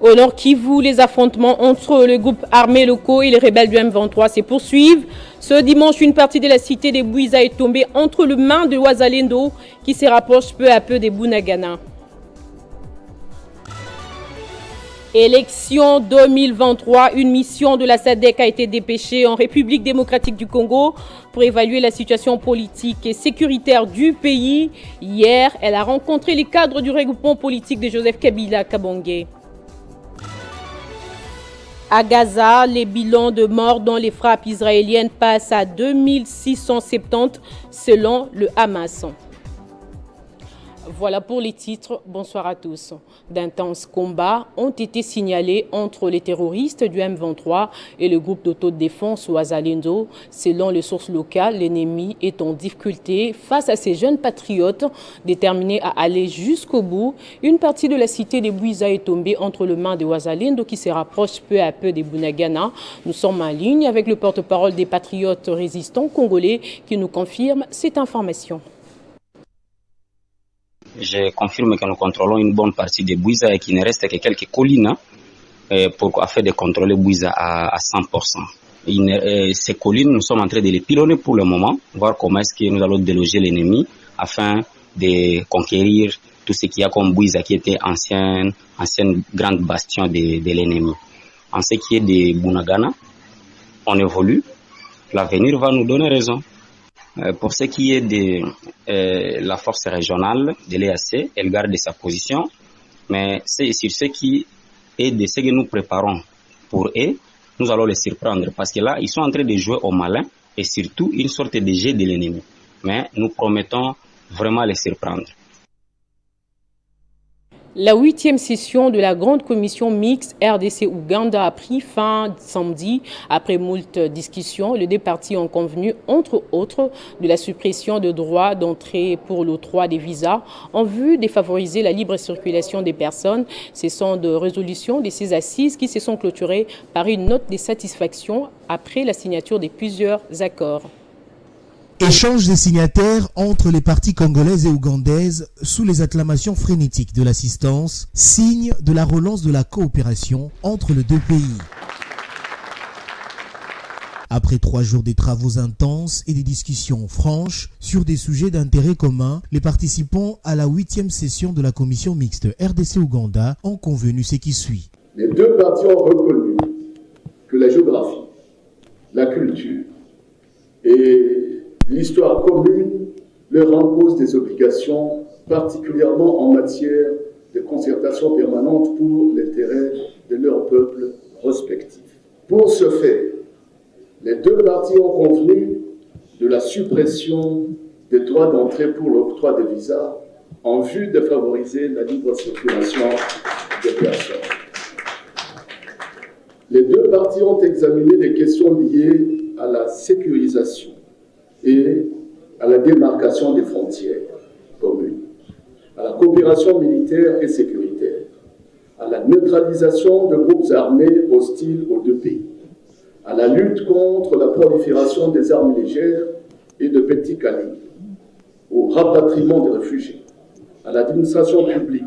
Au Nord Kivu, les affrontements entre les groupes armés locaux et les rebelles du M23 se poursuivent. Ce dimanche, une partie de la cité des Bouiza est tombée entre les mains de Wazalendo qui se rapproche peu à peu des Bunagana. Élection 2023, une mission de la SADC a été dépêchée en République démocratique du Congo pour évaluer la situation politique et sécuritaire du pays. Hier, elle a rencontré les cadres du regroupement politique de Joseph Kabila Kabongé. À Gaza, les bilans de morts dans les frappes israéliennes passent à 2670 selon le Hamas. Voilà pour les titres. Bonsoir à tous. D'intenses combats ont été signalés entre les terroristes du M23 et le groupe d'autodéfense Wazalendo. Selon les sources locales, l'ennemi est en difficulté face à ces jeunes patriotes déterminés à aller jusqu'au bout. Une partie de la cité des Bouiza est tombée entre les mains de Wazalendo qui se rapproche peu à peu des Bunagana. Nous sommes en ligne avec le porte-parole des patriotes résistants congolais qui nous confirme cette information. Je confirme que nous contrôlons une bonne partie de Bouiza et qu'il ne reste que quelques collines afin de contrôler Bouiza à 100%. Ces collines, nous sommes en train de les pilonner pour le moment, voir comment est-ce que nous allons déloger l'ennemi afin de conquérir tout ce qu'il y a comme Bouiza qui était ancienne grande bastion de l'ennemi. En ce qui est de Bunagana, on évolue, l'avenir va nous donner raison. Pour ce qui est de la force régionale de l'EAC, elle garde sa position, mais c'est sur ce qui est de ce que nous préparons pour eux, nous allons les surprendre parce que là, ils sont en train de jouer au malin et surtout une sorte de jeu de l'ennemi. Mais nous promettons vraiment les surprendre. La 8e session de la grande commission mixte RDC-Ouganda a pris fin samedi. Après moult discussions, les deux parties ont convenu, entre autres, de la suppression de droits d'entrée pour l'octroi des visas en vue de favoriser la libre circulation des personnes. Ce sont de résolutions de ces assises qui se sont clôturées par une note de satisfaction après la signature de plusieurs accords. Échange des signataires entre les parties congolaises et ougandaises sous les acclamations frénétiques de l'assistance, signe de la relance de la coopération entre les deux pays. Après 3 jours de travaux intenses et des discussions franches sur des sujets d'intérêt commun, les participants à la 8e session de la commission mixte RDC-Ouganda ont convenu ce qui suit. Les deux parties ont reconnu que la géographie, la culture et l'histoire commune leur impose des obligations, particulièrement en matière de concertation permanente pour l'intérêt de leurs peuples respectifs. Pour ce fait, les deux parties ont convenu de la suppression des droits d'entrée pour l'octroi de visas en vue de favoriser la libre circulation des personnes. Les deux parties ont examiné les questions liées à la sécurisation et à la démarcation des frontières communes, à la coopération militaire et sécuritaire, à la neutralisation de groupes armés hostiles aux deux pays, à la lutte contre la prolifération des armes légères et de petits calibres, au rapatriement des réfugiés, à l'administration publique,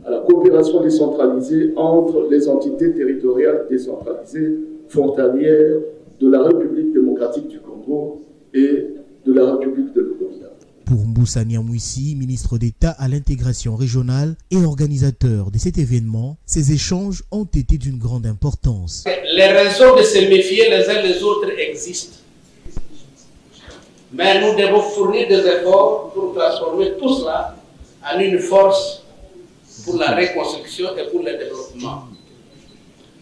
à la coopération décentralisée entre les entités territoriales décentralisées frontalières de la République démocratique du Congo et de la République de l'Ouganda. Pour Mboussa Nyamwisi, ministre d'État à l'intégration régionale et organisateur de cet événement, ces échanges ont été d'une grande importance. Les raisons de se méfier les uns les autres existent. Mais nous devons fournir des efforts pour transformer tout cela en une force pour la reconstruction et pour le développement.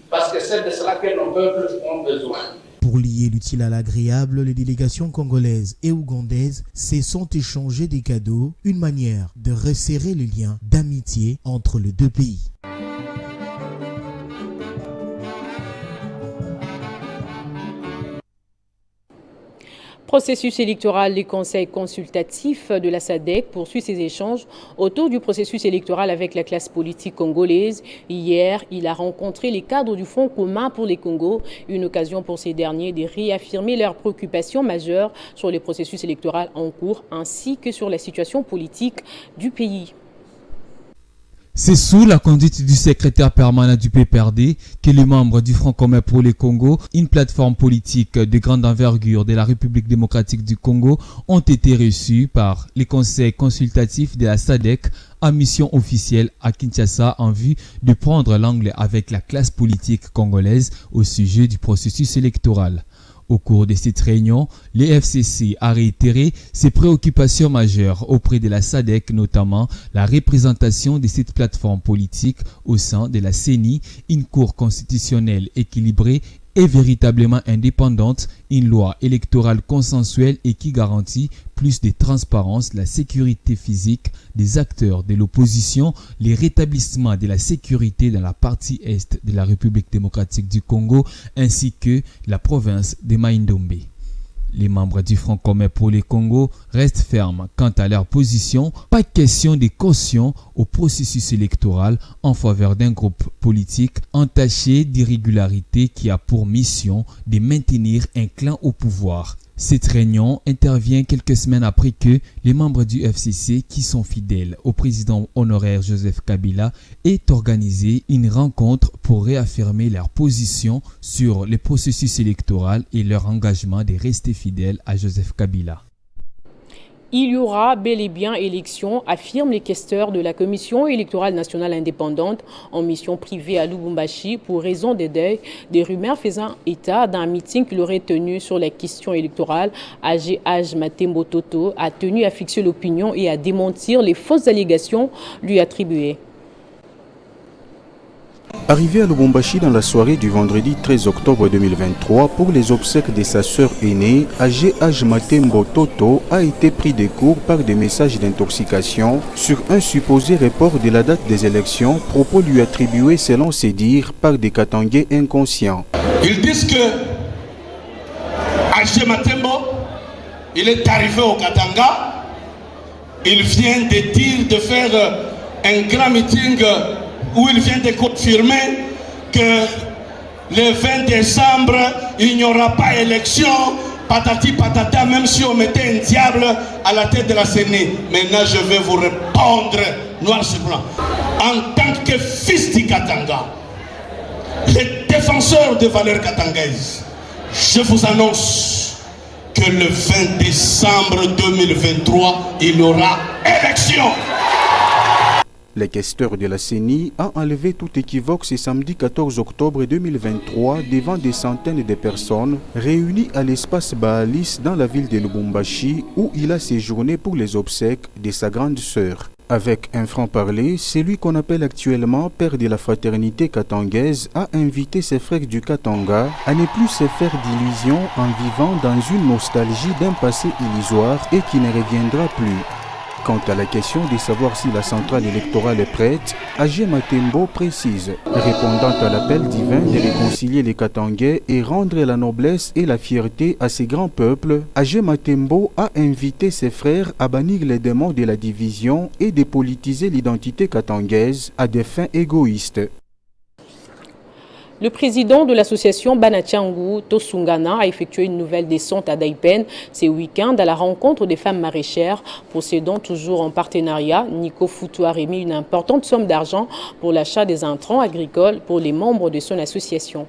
Parce que c'est de cela que nos peuples ont besoin. Pour lier l'utile à l'agréable, les délégations congolaises et ougandaises se sont échangées des cadeaux, une manière de resserrer les liens d'amitié entre les deux pays. Processus électoral, les conseils consultatifs de la SADC poursuit ses échanges autour du processus électoral avec la classe politique congolaise. Hier, il a rencontré les cadres du Front commun pour les Congos, une occasion pour ces derniers de réaffirmer leurs préoccupations majeures sur le processus électoral en cours ainsi que sur la situation politique du pays. C'est sous la conduite du secrétaire permanent du PPRD que les membres du Front commun pour le Congo, une plateforme politique de grande envergure de la République démocratique du Congo, ont été reçus par les conseils consultatifs de la SADC en mission officielle à Kinshasa en vue de prendre l'angle avec la classe politique congolaise au sujet du processus électoral. Au cours de cette réunion, l'FCC a réitéré ses préoccupations majeures auprès de la SADC, notamment la représentation de cette plateforme politique au sein de la CENI, une cour constitutionnelle équilibrée et véritablement indépendante, une loi électorale consensuelle et qui garantit plus de transparence, la sécurité physique des acteurs de l'opposition, les rétablissements de la sécurité dans la partie est de la République démocratique du Congo ainsi que la province de Mai-Ndombe. Les membres du Front commun pour le Congo restent fermes quant à leur position. Pas question de caution au processus électoral en faveur d'un groupe politique entaché d'irrégularité qui a pour mission de maintenir un clan au pouvoir. Cette réunion intervient quelques semaines après que les membres du FCC, qui sont fidèles au président honoraire Joseph Kabila, aient organisé une rencontre pour réaffirmer leur position sur le processus électoral et leur engagement de rester fidèles à Joseph Kabila. Il y aura bel et bien élection, affirment les questeurs de la Commission électorale nationale indépendante en mission privée à Lubumbashi pour raison des deuils, des rumeurs faisant état d'un meeting qu'il aurait tenu sur la question électorale. AGH Matembo Toto a tenu à fixer l'opinion et à démentir les fausses allégations lui attribuées. Arrivé à Lubumbashi dans la soirée du vendredi 13 octobre 2023 pour les obsèques de sa sœur aînée, AGH Matembo Toto a été pris de court par des messages d'intoxication sur un supposé report de la date des élections, propos lui attribués selon ses dires par des Katangais inconscients. Ils disent que AG Matembo, il est arrivé au Katanga, il vient de dire de faire un grand meeting où il vient de confirmer que le 20 décembre, il n'y aura pas élection, patati patata, même si on mettait un diable à la tête de la CENI. Maintenant, je vais vous répondre noir sur blanc. En tant que fils du Katanga, les défenseurs des valeurs katangaises, je vous annonce que le 20 décembre 2023, il y aura élection. Les questeurs de la CENI ont enlevé tout équivoque ce samedi 14 octobre 2023 devant des centaines de personnes réunies à l'espace Baalis dans la ville de Lubumbashi où il a séjourné pour les obsèques de sa grande sœur. Avec un franc-parler, celui qu'on appelle actuellement père de la fraternité katangaise a invité ses frères du Katanga à ne plus se faire d'illusions en vivant dans une nostalgie d'un passé illusoire et qui ne reviendra plus. Quant à la question de savoir si la centrale électorale est prête, AG Matembo précise, répondant à l'appel divin de réconcilier les Katangais et rendre la noblesse et la fierté à ces grands peuples, AG Matembo a invité ses frères à bannir les démons de la division et dépolitiser l'identité katangaise à des fins égoïstes. Le président de l'association Banachangu, Tosungana, a effectué une nouvelle descente à Daipen ce week-end à la rencontre des femmes maraîchères. Possédant toujours en partenariat, Nico Foutou a remis une importante somme d'argent pour l'achat des intrants agricoles pour les membres de son association.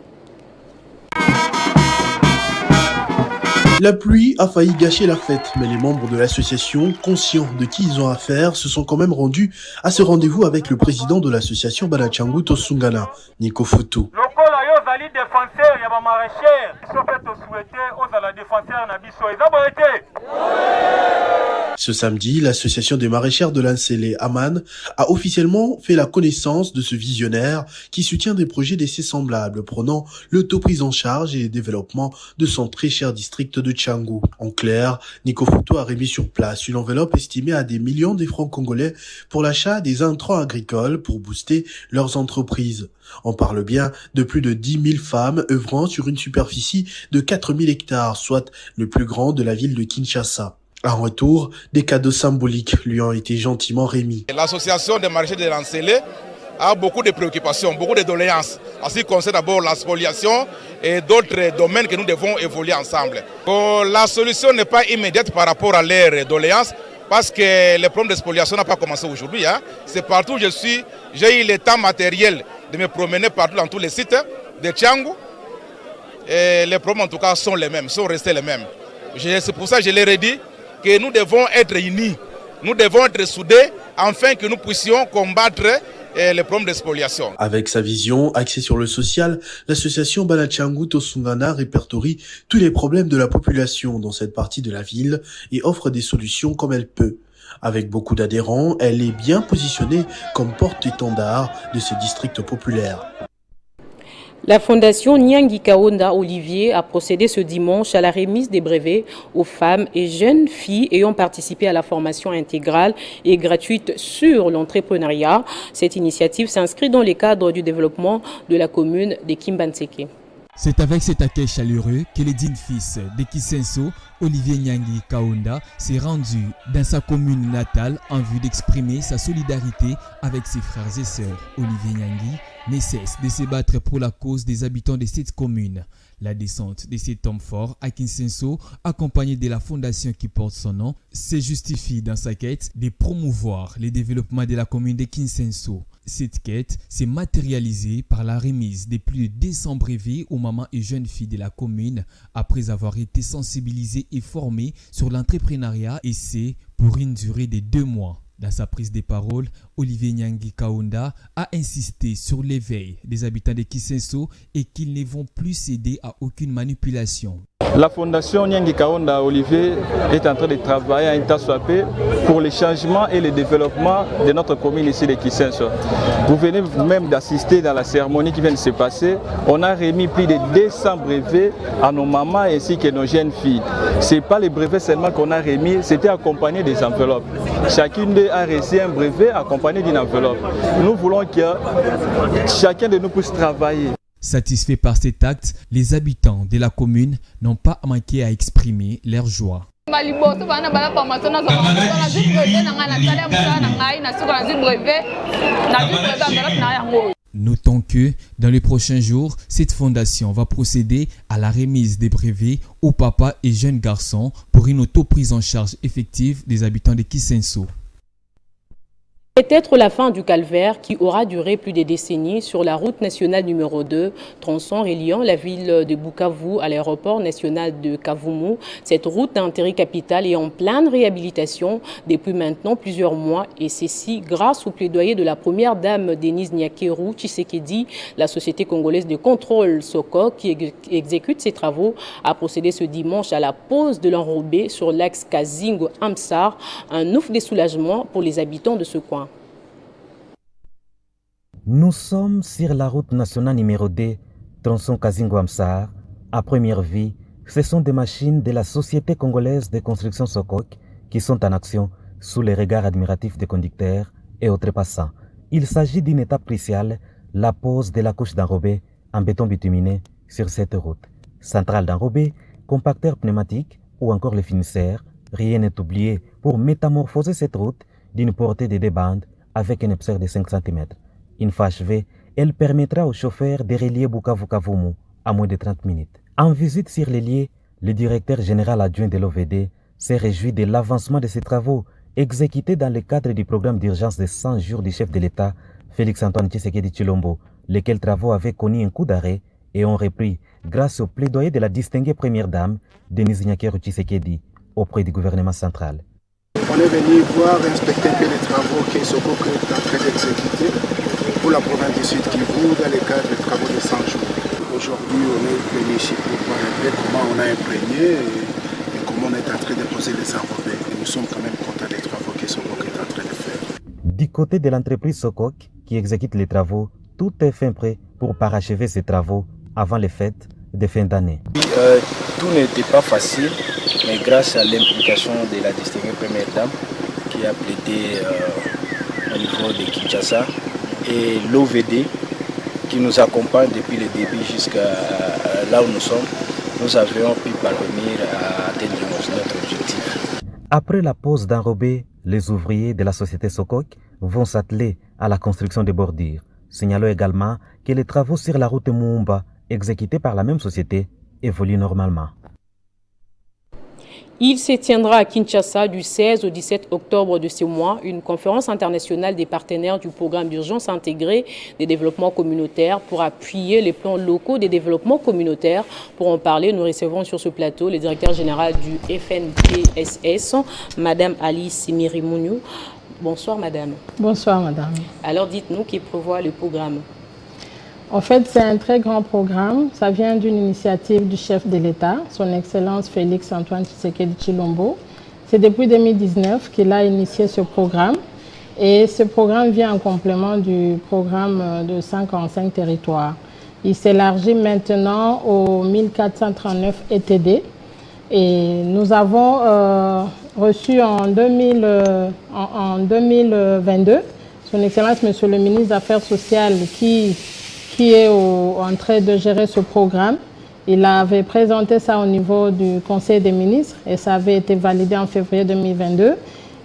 La pluie a failli gâcher la fête, mais les membres de l'association, conscients de qui ils ont affaire, se sont quand même rendus à ce rendez-vous avec le président de l'association Banachangu Tosungana, Nico Foutou. Ce samedi, l'association des maraîchères de l'Ansélé, Aman, a officiellement fait la connaissance de ce visionnaire qui soutient des projets d'essais semblables, prônant l'autoprise en charge et le développement de son très cher district de Tchangou. En clair, Nico Foutou a remis sur place une enveloppe estimée à des millions de francs congolais pour l'achat des intrants agricoles pour booster leurs entreprises. On parle bien de plus de 10 000 femmes œuvrant sur une superficie de 4 000 hectares, soit le plus grand de la ville de Kinshasa. En retour, des cadeaux symboliques lui ont été gentiment remis. L'association des maraîchers de l'Ansélé a beaucoup de préoccupations, beaucoup de doléances. En ce qui concerne d'abord la spoliation et d'autres domaines que nous devons évoluer ensemble. La solution n'est pas immédiate par rapport à leurs doléances. parce que le problème de spoliation n'a pas commencé aujourd'hui. Hein. C'est partout où je suis, j'ai eu le temps matériel de me promener partout dans tous les sites de Tiangou. Et les problèmes en tout cas sont les mêmes, sont restés les mêmes. C'est pour ça que je leur ai dit que nous devons être unis, nous devons être soudés afin que nous puissions combattre les problèmes de spoliation. Avec sa vision axée sur le social, l'association Balachangu Tosungana répertorie tous les problèmes de la population dans cette partie de la ville et offre des solutions comme elle peut. Avec beaucoup d'adhérents, elle est bien positionnée comme porte-étendard de ce district populaire. La fondation Nyangi Kaonda Olivier a procédé ce dimanche à la remise des brevets aux femmes et jeunes filles ayant participé à la formation intégrale et gratuite sur l'entrepreneuriat. Cette initiative s'inscrit dans le cadre du développement de la commune de Kimbanseke. C'est avec cet accueil chaleureux que le digne fils de Kisenso, Olivier Nyangi Kaonda, s'est rendu dans sa commune natale en vue d'exprimer sa solidarité avec ses frères et sœurs. Olivier Nyangi ne cesse de se battre pour la cause des habitants de cette commune. La descente de cet homme fort à Kinsenso, accompagné de la fondation qui porte son nom, se justifie dans sa quête de promouvoir le développement de la commune de Kinsenso. Cette quête s'est matérialisée par la remise de plus de 200 brevets aux mamans et jeunes filles de la commune après avoir été sensibilisées et formées sur l'entrepreneuriat, et c'est pour une durée de 2 mois. Dans sa prise de parole, Olivier Nyangi Kaonda a insisté sur l'éveil des habitants de Kisenso et qu'ils ne vont plus céder à aucune manipulation. La fondation Nyangi Kaonda Olivier est en train de travailler à un tas soit peu pour le changement et le développement de notre commune ici de Kisenso. Vous venez même d'assister dans la cérémonie qui vient de se passer. On a remis plus de 200 brevets à nos mamans ainsi que nos jeunes filles. Ce n'est pas les brevets seulement qu'on a remis, c'était accompagné des enveloppes. Chacune d'eux a reçu un brevet accompagné d'une enveloppe. Nous voulons que chacun de nous puisse travailler. Satisfaits par cet acte, les habitants de la commune n'ont pas manqué à exprimer leur joie. Notons que dans les prochains jours, cette fondation va procéder à la remise des brevets aux papas et jeunes garçons pour une auto-prise en charge effective des habitants de Kisenso. Peut-être la fin du calvaire qui aura duré plus de décennies sur la route nationale numéro 2, tronçon reliant la ville de Bukavu à l'aéroport national de Kavumu. Cette route d'intérêt capital est en pleine réhabilitation depuis maintenant plusieurs mois, et ceci grâce au plaidoyer de la première dame Denise Nyakeru Tshisekedi. La société congolaise de contrôle SOCOC qui exécute ces travaux a procédé ce dimanche à la pose de l'enrobé sur l'axe Kazingo-Amsar, un ouf de soulagement pour les habitants de ce coin. Nous sommes sur la route nationale numéro 2, tronçon Kazingo-Amsar. À première vue, ce sont des machines de la société congolaise de construction SOCOC qui sont en action sous les regards admiratifs des conducteurs et autres passants. Il s'agit d'une étape cruciale, la pose de la couche d'enrobé en béton bituminé sur cette route. Centrale d'enrobé, compacteur pneumatique ou encore les finisseurs, rien n'est oublié pour métamorphoser cette route d'une portée de 2 bandes avec un épaisseur de 5 cm. Une fois achevée, elle permettra aux chauffeurs de relier Bukavu-Kavumu à moins de 30 minutes. En visite sur les lieux, le directeur général adjoint de l'OVD s'est réjoui de l'avancement de ces travaux exécutés dans le cadre du programme d'urgence de 100 jours du chef de l'État, Félix-Antoine Tshisekedi Tshilombo, lesquels travaux avaient connu un coup d'arrêt et ont repris grâce au plaidoyer de la distinguée première dame, Denise Nyakeru Tshisekedi, auprès du gouvernement central. On est venu voir, inspecter les travaux que SOCOC est en train d'exécuter pour la province du Sud Kivu dans le cadre des travaux de 100 jours. Aujourd'hui, on est venu ici pour voir un peu comment on a imprégné et comment on est en train de poser les enrobés. Et nous sommes quand même contents des travaux que SOCOC est en train de faire. Du côté de l'entreprise SOCOC qui exécute les travaux, tout est fin prêt pour parachever ces travaux avant les fêtes de fin d'année. Tout n'était pas facile, mais grâce à l'implication de la distinguée première dame qui a plaidé au niveau de Kinshasa et l'OVD qui nous accompagne depuis le début jusqu'à là où nous sommes, nous avions pu parvenir à atteindre notre objectif. Après la pose d'enrobé, les ouvriers de la société SOCOC vont s'atteler à la construction des bordures. Signalons également que les travaux sur la route Moumba, exécutés par la même société, évoluent normalement. Il se tiendra à Kinshasa du 16 au 17 octobre de ce mois une conférence internationale des partenaires du programme d'urgence intégré des développements communautaires pour appuyer les plans locaux des développements communautaires. Pour en parler, nous recevons sur ce plateau le directeur général du FNPSS, Madame Alice Mirimounou. Bonsoir Madame. Bonsoir Madame. Alors dites-nous qui prévoit le programme. En fait, c'est un très grand programme. Ça vient d'une initiative du chef de l'État, son Excellence Félix Antoine Tshisekedi Tshilombo. C'est depuis 2019 qu'il a initié ce programme. Et ce programme vient en complément du programme de 55 territoires. Il s'élargit maintenant aux 1439 ETD. Et nous avons reçu en 2022 son Excellence Monsieur le ministre des Affaires sociales qui est en train de gérer ce programme. Il avait présenté ça au niveau du Conseil des ministres et ça avait été validé en février 2022.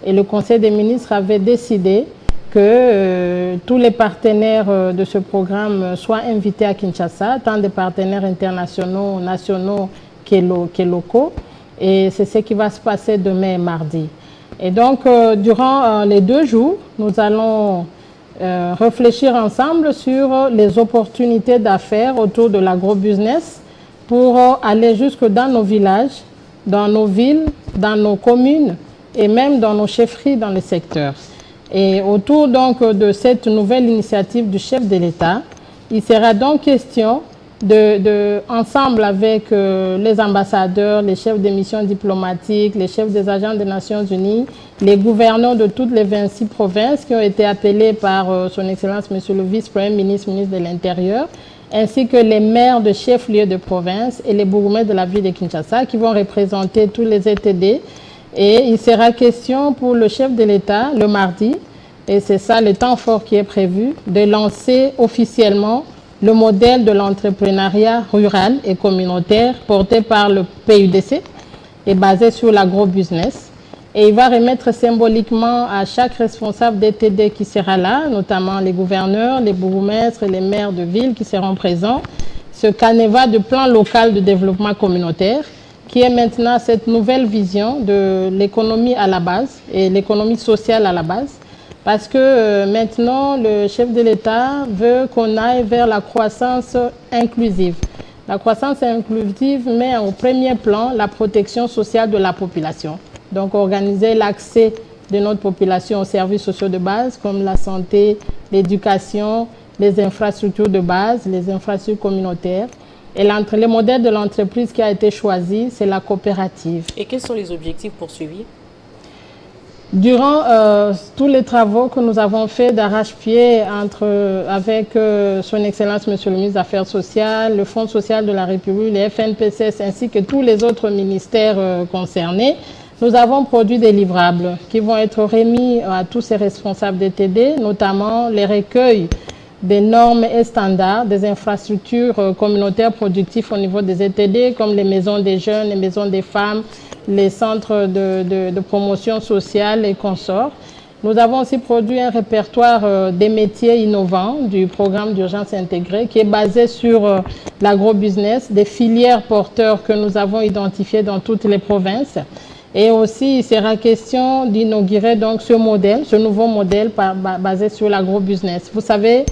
Et le Conseil des ministres avait décidé que tous les partenaires de ce programme soient invités à Kinshasa, tant des partenaires internationaux, nationaux que locaux. Et c'est ce qui va se passer demain et mardi. Et donc, durant les 2 jours, nous allons réfléchir ensemble sur les opportunités d'affaires autour de l'agro-business pour aller jusque dans nos villages, dans nos villes, dans nos communes et même dans nos chefferies dans le secteur. Et autour donc de cette nouvelle initiative du chef de l'État, il sera donc question ensemble avec les ambassadeurs, les chefs des missions diplomatiques, les chefs des agences des Nations Unies, les gouverneurs de toutes les 26 provinces qui ont été appelés par son Excellence Monsieur le Vice-Premier ministre, ministre de l'Intérieur, ainsi que les maires de chefs-lieux de province et les bourgmestres de la ville de Kinshasa qui vont représenter tous les ETD. Et il sera question pour le chef de l'État le mardi, et c'est ça le temps fort qui est prévu, de lancer officiellement le modèle de l'entrepreneuriat rural et communautaire porté par le PUDC et basé sur l'agro-business. Et il va remettre symboliquement à chaque responsable d'ETD qui sera là, notamment les gouverneurs, les bourgmestres, les maires de ville qui seront présents, ce canevas de plan local de développement communautaire qui est maintenant cette nouvelle vision de l'économie à la base et l'économie sociale à la base. Parce que maintenant, le chef de l'État veut qu'on aille vers la croissance inclusive. La croissance inclusive met au premier plan la protection sociale de la population. Donc, organiser l'accès de notre population aux services sociaux de base comme la santé, l'éducation, les infrastructures de base, les infrastructures communautaires. Et le modèle de l'entreprise qui a été choisi, c'est la coopérative. Et quels sont les objectifs poursuivis? Durant tous les travaux que nous avons faits d'arrache-pied avec son Excellence Monsieur le ministre des Affaires sociales, le Fonds social de la République, les FNPSS ainsi que tous les autres ministères concernés, nous avons produit des livrables qui vont être remis à tous ces responsables d'ETD, notamment les recueils des normes et standards des infrastructures communautaires productives au niveau des ETD, comme les maisons des jeunes, les maisons des femmes, les centres de promotion sociale et consorts. Nous avons aussi produit un répertoire des métiers innovants du programme d'urgence intégrée qui est basé sur l'agro-business, des filières porteurs que nous avons identifiées dans toutes les provinces. Et aussi, il sera question d'inaugurer donc ce nouveau modèle basé sur l'agro-business. Vous savez,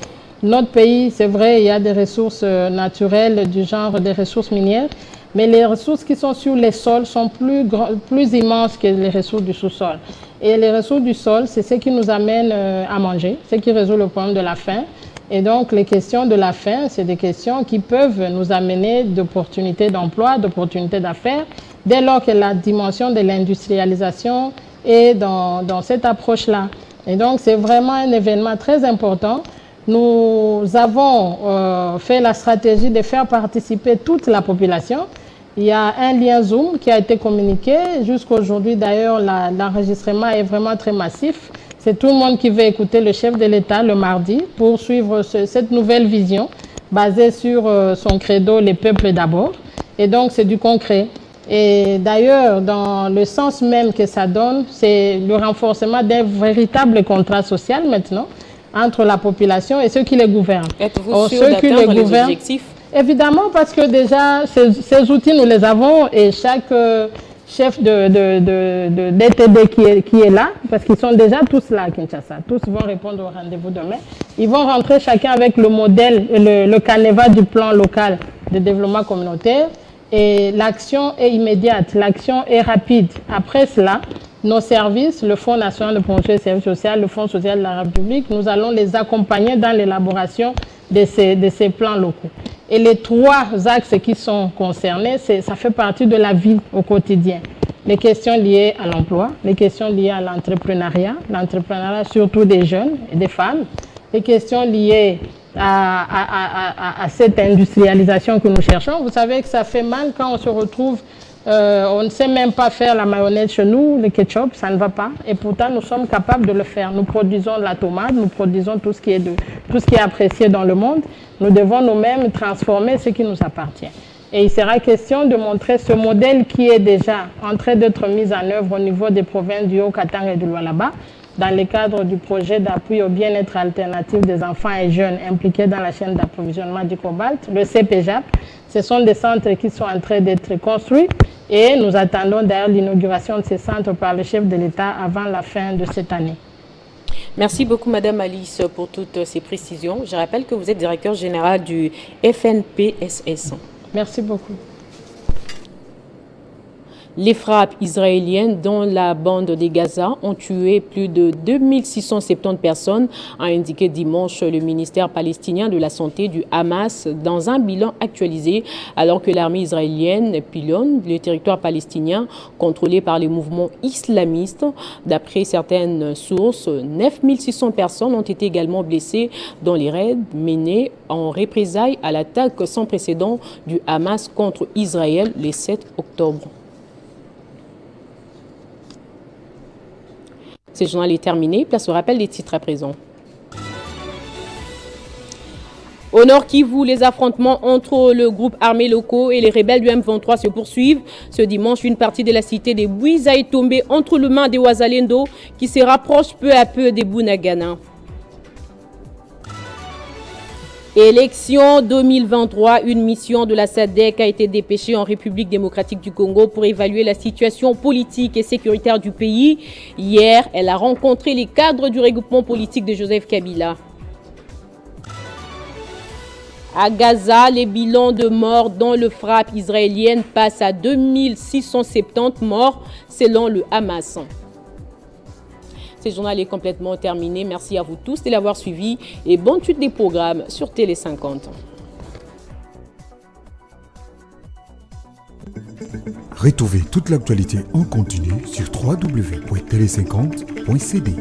notre pays, c'est vrai, il y a des ressources naturelles du genre des ressources minières, mais les ressources qui sont sur les sols sont plus immenses que les ressources du sous-sol. Et les ressources du sol, c'est ce qui nous amène à manger, ce qui résout le problème de la faim. Et donc, les questions de la faim, c'est des questions qui peuvent nous amener d'opportunités d'emploi, d'opportunités d'affaires, dès lors que la dimension de l'industrialisation est dans cette approche-là. Et donc, c'est vraiment un événement très important. Nous avons fait la stratégie de faire participer toute la population. Il y a un lien Zoom qui a été communiqué. Jusqu'à aujourd'hui, d'ailleurs, l'enregistrement est vraiment très massif. C'est tout le monde qui veut écouter le chef de l'État le mardi pour suivre cette nouvelle vision basée sur son credo « Les peuples d'abord ». Et donc, c'est du concret. Et d'ailleurs, dans le sens même que ça donne, c'est le renforcement d'un véritable contrat social maintenant entre la population et ceux qui les gouvernent. Êtes-vous sûr d'atteindre les objectifs? Évidemment, parce que déjà, ces outils, nous les avons et chaque chef de DTD qui est là, parce qu'ils sont déjà tous là à Kinshasa. Tous vont répondre au rendez-vous demain. Ils vont rentrer chacun avec le modèle, le canevas du plan local de développement communautaire. Et l'action est immédiate, l'action est rapide. Après cela, nos services, le Fonds national de promotion des services sociaux, le Fonds social de la République, nous allons les accompagner dans l'élaboration de ces plans locaux. Et les 3 axes qui sont concernés, ça fait partie de la vie au quotidien. Les questions liées à l'emploi, les questions liées à l'entrepreneuriat surtout des jeunes et des femmes, les questions liées à cette industrialisation que nous cherchons. Vous savez que ça fait mal quand on se retrouve, on ne sait même pas faire la mayonnaise chez nous, le ketchup, ça ne va pas. Et pourtant, nous sommes capables de le faire. Nous produisons la tomate, nous produisons tout ce qui est apprécié dans le monde. Nous devons nous-mêmes transformer ce qui nous appartient. Et il sera question de montrer ce modèle qui est déjà en train d'être mis en œuvre au niveau des provinces du Haut-Katanga et du Lualaba, dans le cadre du projet d'appui au bien-être alternatif des enfants et jeunes impliqués dans la chaîne d'approvisionnement du cobalt, le CPJAP. Ce sont des centres qui sont en train d'être construits et nous attendons d'ailleurs l'inauguration de ces centres par le chef de l'État avant la fin de cette année. Merci beaucoup Madame Alice pour toutes ces précisions. Je rappelle que vous êtes directeur général du FNPSS. Merci beaucoup. Les frappes israéliennes dans la bande de Gaza ont tué plus de 2670 personnes, a indiqué dimanche le ministère palestinien de la Santé du Hamas dans un bilan actualisé, alors que l'armée israélienne pilonne le territoire palestinien contrôlé par les mouvements islamistes. D'après certaines sources, 9600 personnes ont été également blessées dans les raids menés en représailles à l'attaque sans précédent du Hamas contre Israël le 7 octobre. Ce journal est terminé. Place au rappel des titres à présent. Au Nord Kivu, les affrontements entre le groupe armé locaux et les rebelles du M23 se poursuivent. Ce dimanche, une partie de la cité de Bouiza est tombée entre les mains des Wazalendo qui se rapprochent peu à peu des Bunagana. Élection 2023, une mission de la SADC a été dépêchée en République démocratique du Congo pour évaluer la situation politique et sécuritaire du pays. Hier, elle a rencontré les cadres du regroupement politique de Joseph Kabila. À Gaza, les bilans de morts dans le frappe israélienne passent à 2670 morts selon le Hamas. Ce journal est complètement terminé. Merci à vous tous de l'avoir suivi et bonne suite des programmes sur Télé 50. Retrouvez toute l'actualité en continu sur www.tele50.cd.